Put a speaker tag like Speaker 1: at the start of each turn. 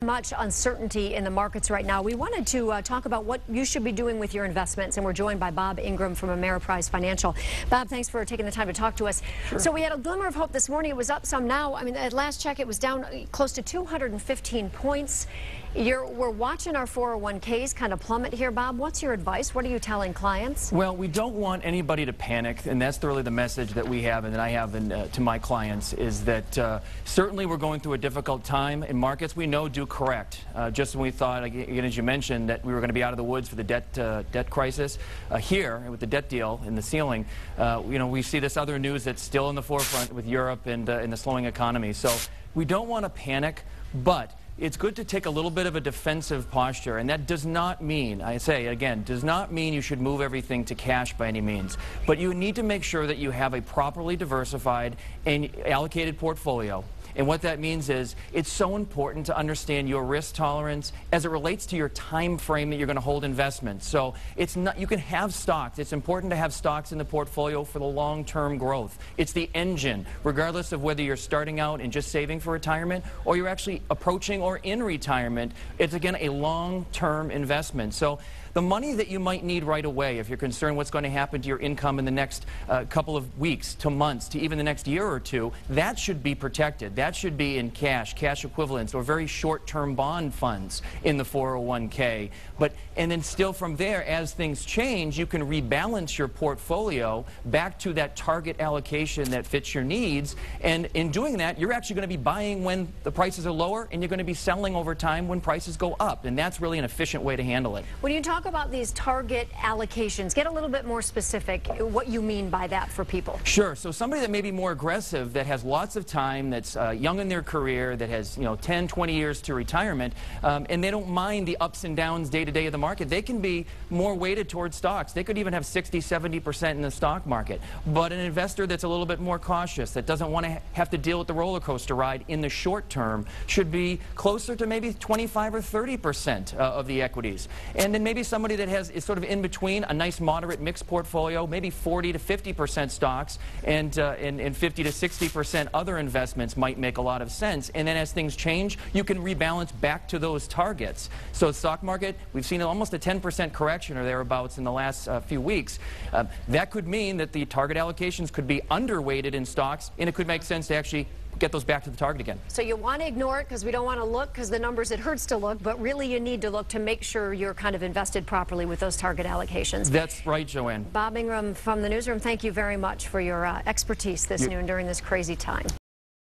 Speaker 1: Much uncertainty in the markets right now. We wanted to talk about what you should be doing with your investments, and we're joined by Bob Ingram from Ameriprise Financial. Bob, thanks for taking the time to talk to us.
Speaker 2: Sure.
Speaker 1: So we had a glimmer of hope this morning. It was up some now. I mean, at last check, it was down close to 215 points. We're watching our 401ks kind of plummet here, Bob. What's your advice? What are you telling clients?
Speaker 2: Well, we don't want anybody to panic, and that's really the message that we have and that I have to my clients is that certainly we're going through a difficult time in markets. We know do correct. Just when we thought, again, as you mentioned, that we were going to be out of the woods for the debt crisis, here with the debt deal and the ceiling, we see this other news that's still in the forefront with Europe and the slowing economy. So we don't want to panic, but it's good to take a little bit of a defensive posture, and that does not mean, I say again, does not mean you should move everything to cash by any means. But you need to make sure that you have a properly diversified and allocated portfolio. And what that means is it's so important to understand your risk tolerance as it relates to your time frame that you're going to hold investments. So it's not, you can have stocks. It's important to have stocks in the portfolio for the long-term growth. It's the engine, regardless of whether you're starting out and just saving for retirement or you're actually approaching or in retirement. It's, again, a long-term investment. So the money that you might need right away, if you're concerned what's going to happen to your income in the next couple of weeks to months to even the next year or two, that should be protected. That should be in cash equivalents, or very short-term bond funds in the 401k. And then still from there, as things change, you can rebalance your portfolio back to that target allocation that fits your needs. And in doing that, you're actually going to be buying when the prices are lower, and you're going to be selling over time when prices go up. And that's really an efficient way to handle it.
Speaker 1: When you talk about these target allocations, get a little bit more specific what you mean by that for people.
Speaker 2: Sure. So somebody that may be more aggressive, that has lots of time, that's young in their career, that has 10, 20 years to retirement, and they don't mind the ups and downs day to day of the market, they can be more weighted towards stocks. They could even have 60, 70% in the stock market. But an investor that's a little bit more cautious, that doesn't want to have to deal with the roller coaster ride in the short term, should be closer to maybe 25 or 30% of the equities. And then maybe somebody that is sort of in between, a nice moderate mixed portfolio, maybe 40 to 50% stocks and 50 to 60% other investments might make a lot of sense. And then as things change, you can rebalance back to those targets. So the stock market, we've seen almost a 10% correction or thereabouts in the last few weeks. That could mean that the target allocations could be underweighted in stocks, and it could make sense to actually get those back to the target again.
Speaker 1: So you want to ignore it because we don't want to look because the numbers, it hurts to look, but really you need to look to make sure you're kind of invested properly with those target allocations.
Speaker 2: That's right, Joanne.
Speaker 1: Bob Ingram from the newsroom, thank you very much for your expertise this noon during this crazy time.